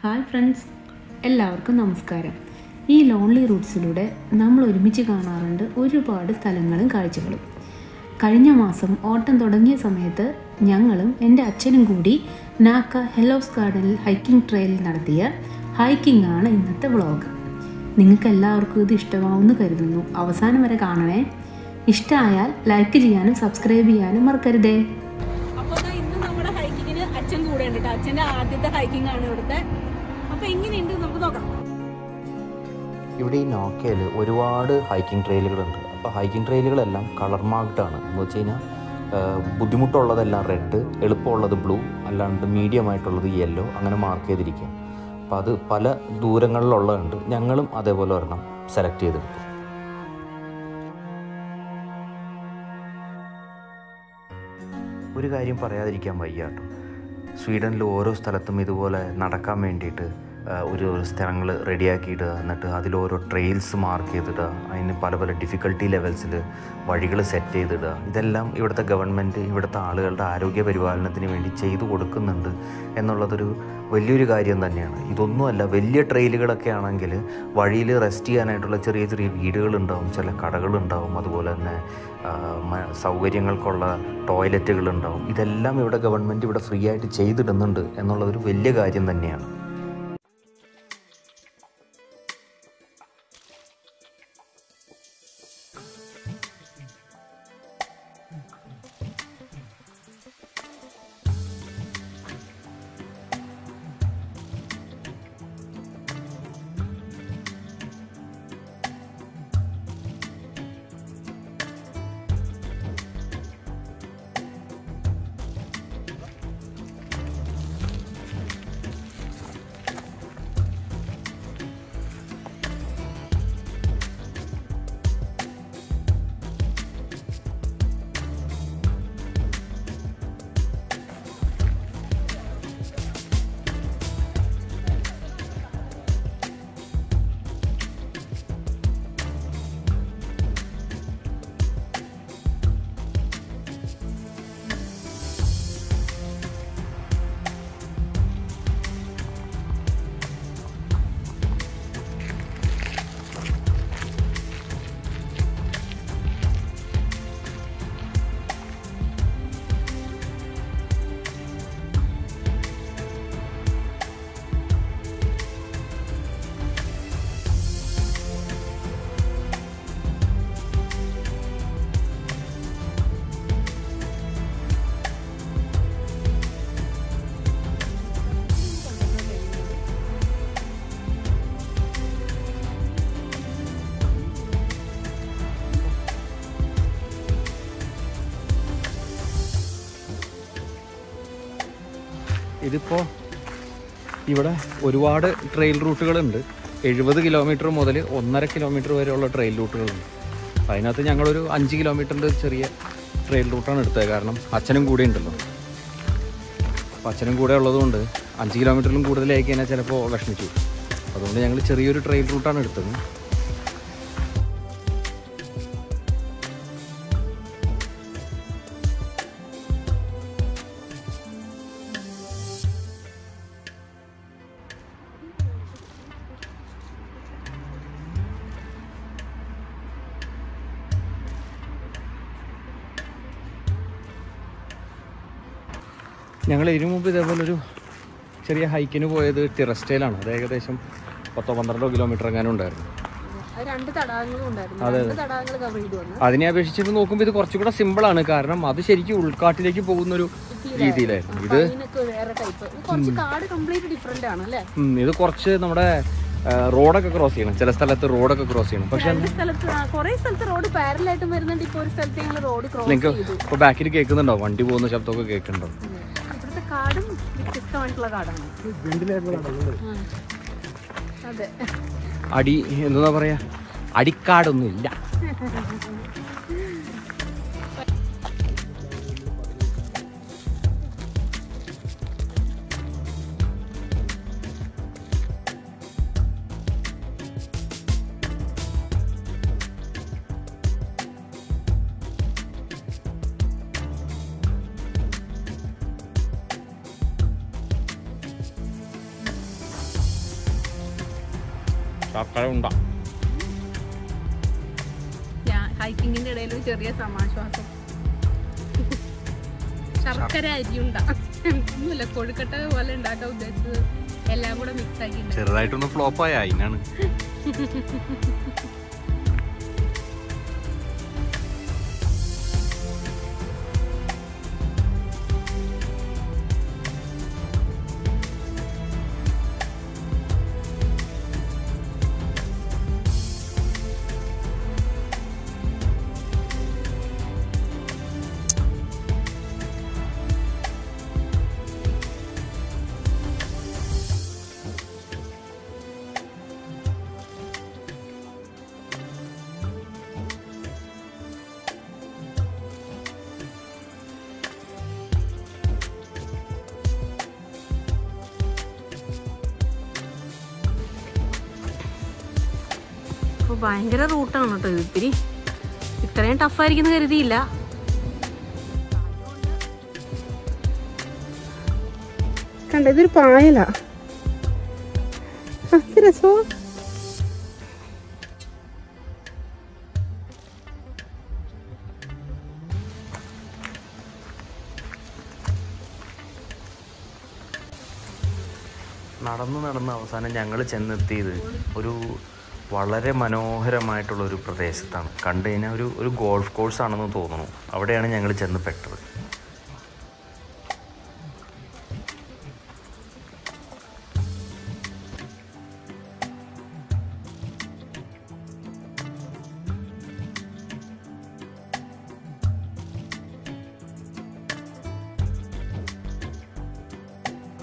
Hi friends, എല്ലാവർക്കും നമസ്കാരം. ഈ ലോൺലി റൂട്ട്സിലൂടെ നമ്മൾ ഒരുമിച്ച് കാണാറുണ്ട് ഒരുപാട് സ്ഥലങ്ങളും കാഴ്ചകളും. കഴിഞ്ഞ മാസം ഓട്ടം തുടങ്ങിയ സമയത്ത് ഞങ്ങളും എൻ്റെ അച്ഛനും കൂടി നാക്ക ഹെലോസ് ഗാർഡനിൽ ഹൈക്കിംഗ് ട്രെയിലിൽ നടത്തിയ ഹൈക്കിംഗ് ആണ് ഇന്നത്തെ വ്ളോഗ്. നിങ്ങൾക്ക് എല്ലാവർക്കും ഇത് ഇഷ്ടമാവുമെന്ന് കരുതുന്നു. അവസാനം വരെ കാണണേ. ഇഷ്ടമായാൽ ലൈക്ക് ചെയ്യാനും സബ്സ്ക്രൈബ് ചെയ്യാനും മറക്കരുതേ. അച്ഛൻ കൂടെ ഉണ്ട്. അച്ഛന്റെ ആദ്യത്തെ ഹൈക്കിംഗ് ആണ് ഇവിടുത്തെ. അപ്പൊ എങ്ങനെയുണ്ട് നമുക്ക് നോക്കാം. ഇവിടെ ഈ നോക്കയിൽ ഒരുപാട് ഹൈക്കിംഗ് ട്രെയിലുകളുണ്ട്. അപ്പോൾ ഹൈക്കിംഗ് ട്രെയിലുകളെല്ലാം കളർ മാർക്ക്ഡ് ആണ്. എന്ന് വെച്ച് കഴിഞ്ഞാൽ ബുദ്ധിമുട്ടുള്ളതെല്ലാം റെഡ്, എളുപ്പമുള്ളത് ബ്ലൂ, അല്ലാണ്ട് മീഡിയം ആയിട്ടുള്ളത് യെല്ലോ, അങ്ങനെ മാർക്ക് ചെയ്തിരിക്കുക. അപ്പോൾ അത് പല ദൂരങ്ങളിലുള്ളതുണ്ട്. ഞങ്ങളും അതേപോലെ ഒരെണ്ണം സെലക്ട് ചെയ്തെടുത്തു. ഒരു കാര്യം പറയാതിരിക്കാൻ വയ്യ കേട്ടോ. സ്വീഡനിൽ ഓരോ സ്ഥലത്തും ഇതുപോലെ നടക്കാൻ വേണ്ടിയിട്ട് ഒരു സ്ഥലങ്ങൾ റെഡിയാക്കിയിടുക, എന്നിട്ട് അതിലോരോ ട്രെയിൽസ് മാർക്ക് ചെയ്തിടുക, അതിന് പല പല ഡിഫിക്കൽട്ടി ലെവൽസിൽ വഴികൾ സെറ്റ് ചെയ്തിടുക. ഇതെല്ലാം ഇവിടുത്തെ ഗവൺമെൻറ് ഇവിടുത്തെ ആളുകളുടെ ആരോഗ്യ പരിപാലനത്തിന് വേണ്ടി ചെയ്തു കൊടുക്കുന്നുണ്ട് എന്നുള്ളതൊരു വലിയൊരു കാര്യം തന്നെയാണ്. ഇതൊന്നുമല്ല, വലിയ ട്രെയിലുകളൊക്കെ ആണെങ്കിൽ വഴിയിൽ റെസ്റ്റ് ചെയ്യാനായിട്ടുള്ള ചെറിയ ചെറിയ വീടുകളുണ്ടാവും, ചില കടകളുണ്ടാവും, അതുപോലെ തന്നെ സൗകര്യങ്ങൾക്കുള്ള ടോയ്ലറ്റുകളുണ്ടാവും. ഇതെല്ലാം ഇവിടെ ഗവൺമെൻറ് ഇവിടെ ഫ്രീ ആയിട്ട് ചെയ്തിടുന്നുണ്ട് എന്നുള്ളതൊരു വലിയ കാര്യം തന്നെയാണ്. ഇതിപ്പോൾ ഇവിടെ ഒരുപാട് ട്രെയിൽ റൂട്ടുകളുണ്ട്. 70 കിലോമീറ്റർ മുതൽ 1.5 കിലോമീറ്റർ വരെയുള്ള ട്രെയിൽ റൂട്ടുകളുണ്ട്. അതിനകത്ത് ഞങ്ങളൊരു 5 കിലോമീറ്ററിൻ്റെ ചെറിയ ട്രെയിൽ റൂട്ടാണ് എടുത്തത്. കാരണം അച്ഛനും കൂടെ ഉണ്ടല്ലോ. അപ്പോൾ അച്ഛനും കൂടെ ഉള്ളതുകൊണ്ട് 5 കിലോമീറ്ററിലും കൂടുതലായി കഴിഞ്ഞാൽ ചിലപ്പോൾ വിഷമിച്ചു. അതുകൊണ്ട് ഞങ്ങൾ ചെറിയൊരു ട്രെയിൽ റൂട്ടാണ് എടുത്തത്. ഞങ്ങൾ ഇതിനു മുമ്പ് ഇതേപോലൊരു ചെറിയ ഹൈക്കിന് പോയത് ടെറസ്റ്റയിലാണ്. അത് ഏകദേശം 10-12 കിലോമീറ്റർ എങ്ങാനും ഉണ്ടായിരുന്നു. അതെ, അതിനെ അപേക്ഷിച്ചിട്ട് നോക്കുമ്പോൾ ഇത് കുറച്ചുകൂടെ സിമ്പിളാണ്. കാരണം അത് ശരിക്കും ഉൾക്കാട്ടിലേക്ക് പോകുന്നൊരു രീതിയിലായിരുന്നു. ഇത് കുറച്ച് നമ്മുടെ റോഡൊക്കെ ക്രോസ് ചെയ്യണം. ചില സ്ഥലത്ത് റോഡൊക്കെ ക്രോസ് ചെയ്യണം. പക്ഷെ നിങ്ങൾക്ക് ഇപ്പോൾ ബാക്കിൽ കേൾക്കുന്നുണ്ടോ? വണ്ടി പോകുന്ന ശബ്ദമൊക്കെ കേൾക്കുന്നുണ്ടോ? കാടും വ്യത്യസ്തമായിട്ടുള്ള കാടാണ്. അടി എന്താ പറയാ, അടിക്കാടൊന്നും ഇല്ല. ശർക്കര ഉണ്ട. ഹൈക്കിങ്ങിന്റെ ഇടയിൽ ഒരു ചെറിയ സമാശ്വാസം. ശർക്കര അരിയുണ്ട ഒന്നുമില്ല, കൊഴുക്കട്ട പോലെ ഉണ്ടാക്കാൻ ഉദ്ദേശിച്ചത് എല്ലാം കൂടെ മിക്സ് ആക്കി ചെറുതായിട്ടൊന്ന് ഫ്ലോപ്പായ അതിനാണ്. ഭയങ്കര റൂട്ടാണ് കേട്ടോ ഇത്. ഇത്തിരി ഇത്രയും ടഫായിരിക്കുന്ന കരുതിയില്ല. കണ്ട, ഇതൊരു പായലാ. രസോ. നടന്ന് അവസാനം ഞങ്ങൾ ചെന്നെത്തിയത് ഒരു വളരെ മനോഹരമായിട്ടുള്ളൊരു പ്രദേശത്താണ്. കണ്ടു കഴിഞ്ഞാൽ ഒരു ഗോൾഫ് കോഴ്സാണെന്ന് തോന്നുന്നു. അവിടെയാണ് ഞങ്ങൾ ചെന്ന് പെട്ടത്.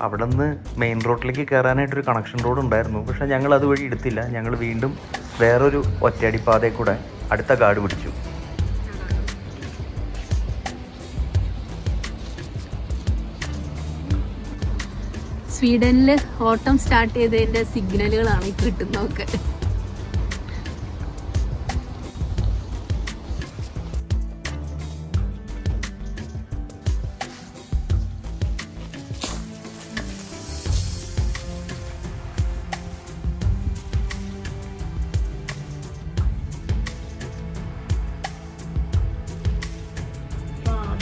അവിടെ നിന്ന് മെയിൻ റോഡിലേക്ക് കയറാനായിട്ടൊരു കണക്ഷൻ റോഡ് ഉണ്ടായിരുന്നു. പക്ഷേ ഞങ്ങൾ അതുവഴി എടുത്തില്ല. ഞങ്ങൾ വീണ്ടും വേറൊരു ഒറ്റയടിപ്പാതയിൽ കൂടെ അടുത്ത കാട് പിടിച്ചു. സ്വീഡനിൽ ഓട്ടം സ്റ്റാർട്ട് ചെയ്തതിന്റെ സിഗ്നലുകളാണ് ഈ കിട്ടുന്നതൊക്കെ.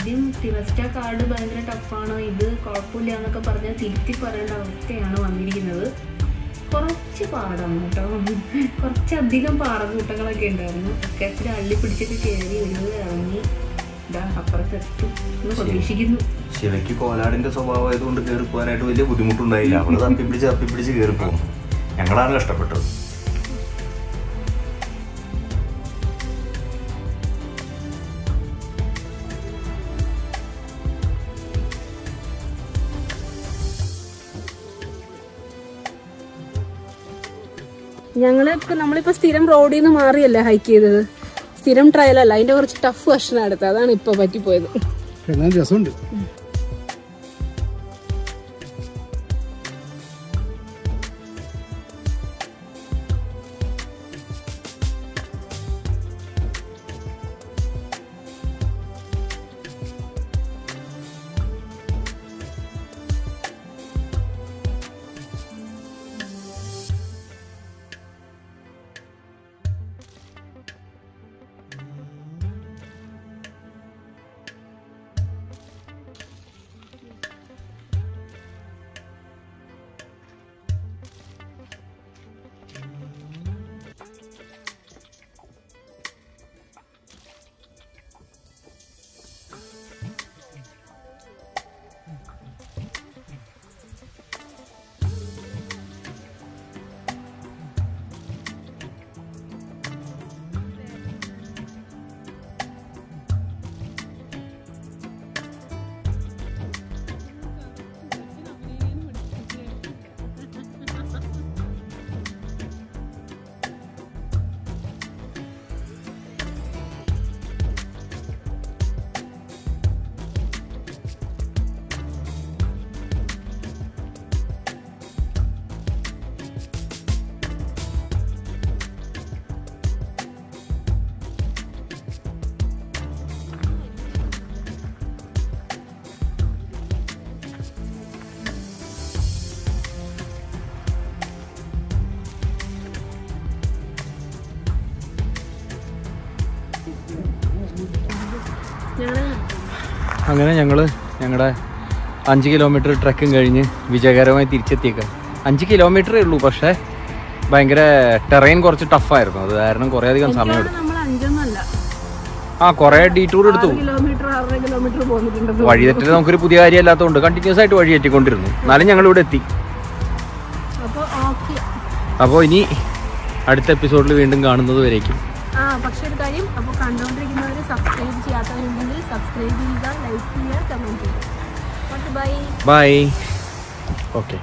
ആദ്യം തിവസ്റ്റ കാർഡ് ഭയങ്കര ടഫാണ്, ഇത് കുഴപ്പമില്ല എന്നൊക്കെ പറഞ്ഞാൽ തിരുത്തി പറയേണ്ട അവസ്ഥയാണ് വന്നിരിക്കുന്നത്. കുറച്ച് പാടാണ് കേട്ടോ, കുറച്ചധികം പാറകൂട്ടങ്ങളൊക്കെ ഉണ്ടായിരുന്നു. ഒക്കെ ഇച്ചിരി അള്ളി പിടിച്ചൊക്കെ കയറി ഒരു ഇറങ്ങി ഇതാ അപ്പുറത്തെത്തും എന്ന് പ്രതീക്ഷിക്കുന്നു. ശിവയ്ക്ക് കോലാടിൻ്റെ സ്വഭാവം ആയതുകൊണ്ട് കയറി പോകാനായിട്ട് വലിയ ബുദ്ധിമുട്ടുണ്ടായില്ല. അവള് തപ്പിപ്പിടിച്ച് കയറി പോകും. ഞങ്ങളാണ് കഷ്ടപ്പെട്ടത്. നമ്മളിപ്പോ സ്ഥിരം റോഡിൽ നിന്ന് മാറിയല്ലേ ഹൈക്ക് ചെയ്തത്. സ്ഥിരം ട്രയൽ അല്ല, അതിന്റെ കുറച്ച് ടഫ് വെർഷൻ എടുത്തത്. അതാണ് ഇപ്പൊ പറ്റിപ്പോയത്. രസമുണ്ട്. അങ്ങനെ ഞങ്ങളുടെ 5 കിലോമീറ്റർ ട്രക്കും കഴിഞ്ഞ് വിജയകരമായി തിരിച്ചെത്തിയേക്കാം. 5 കിലോമീറ്ററേ ഉള്ളൂ, പക്ഷേ ഭയങ്കര ടെറൈൻ കുറച്ച് ടഫായിരുന്നു. അത് കാരണം കുറേ അധികം സമയം എടുത്തു. കുറേ ഡീറ്റൂർ എടുത്തു. വഴി തെറ്റിട്ട് നമുക്കൊരു പുതിയ കാര്യം അല്ലാത്തതുകൊണ്ട് കണ്ടിന്യൂസ് ആയിട്ട് വഴി തെറ്റിക്കൊണ്ടിരുന്നു. എന്നാലും ഞങ്ങളിവിടെ എത്തി. അപ്പോൾ ഇനി അടുത്ത എപ്പിസോഡിൽ വീണ്ടും കാണുന്നത് വരേക്കും. പക്ഷെ ഒരു കാര്യം, അപ്പോൾ കണ്ടുകൊണ്ടിരിക്കുന്നവർ സബ്സ്ക്രൈബ് ചെയ്യാത്തവരുണ്ടെങ്കിൽ സബ്സ്ക്രൈബ് ചെയ്യുക, ലൈക്ക് ചെയ്യുക, കമൻറ്റ് ചെയ്യുക. ബൈ. ബൈ. ഓക്കെ.